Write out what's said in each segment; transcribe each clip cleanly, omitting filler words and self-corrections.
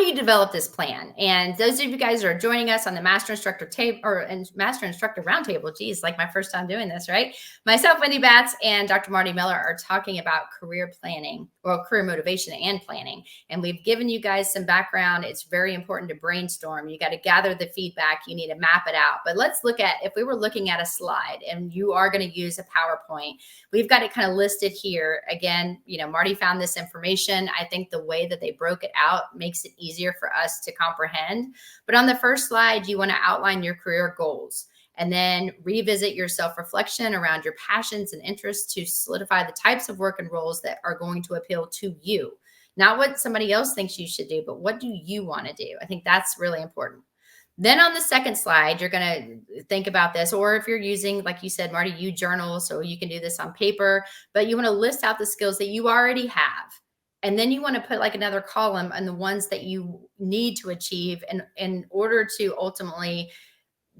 do you develop this plan? And those of you guys that are joining us on the Master Instructor table and Master Instructor Roundtable, geez, like my first time doing this, right? Myself, Wendy Batts, and Dr. Marty Miller are talking about career planning, or career motivation and planning. And we've given you guys some background. It's very important to brainstorm. You got to gather the feedback. You need to map it out. But let's look at, if we were looking at a slide and you are going to use a PowerPoint, we've got it kind of listed here. Again, Marty found this information. I think the way that they broke it out makes it easier for us to comprehend. But on the first slide, you want to outline your career goals and then revisit your self-reflection around your passions and interests to solidify the types of work and roles that are going to appeal to you. Not what somebody else thinks you should do, but what do you want to do? I think that's really important. Then on the second slide, you're going to think about this, or if you're using, like you said, Marty, you journal, so you can do this on paper, but you want to list out the skills that you already have. And then you want to put like another column on the ones that you need to achieve in order to ultimately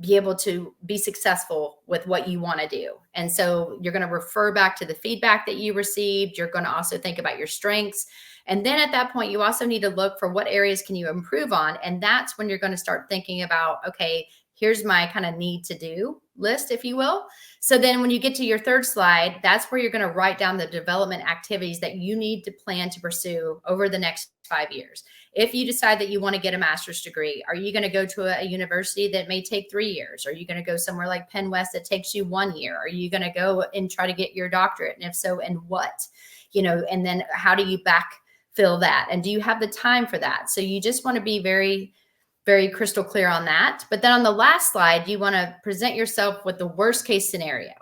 be able to be successful with what you want to do. And so you're going to refer back to the feedback that you received. You're going to also think about your strengths. And then at that point, you also need to look for what areas can you improve on. And that's when you're going to start thinking about, okay, here's my kind of need to do list, if you will. So then when you get to your third slide, that's where you're going to write down the development activities that you need to plan to pursue over the next 5 years. If you decide that you want to get a master's degree, are you going to go to a university that may take 3 years? Are you going to go somewhere like Penn West that takes you 1 year? Are you going to go and try to get your doctorate? And if so, in what? And then how do you backfill that? And do you have the time for that? So you just want to be very, very crystal clear on that. But then on the last slide, you want to present yourself with the worst case scenario.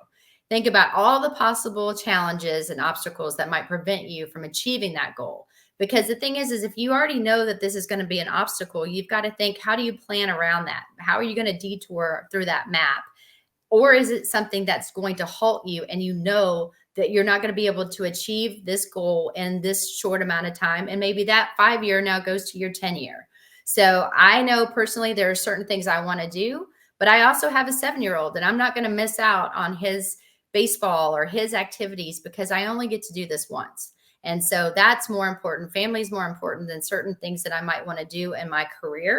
Think about all the possible challenges and obstacles that might prevent you from achieving that goal. Because the thing is if you already know that this is going to be an obstacle, you've got to think, how do you plan around that? How are you going to detour through that map? Or is it something that's going to halt you and you know that you're not going to be able to achieve this goal in this short amount of time? And maybe that 5 year now goes to your 10 year. So I know personally there are certain things I want to do, but I also have a 7-year-old and I'm not going to miss out on his baseball or his activities because I only get to do this once. And so that's more important. Family is more important than certain things that I might want to do in my career.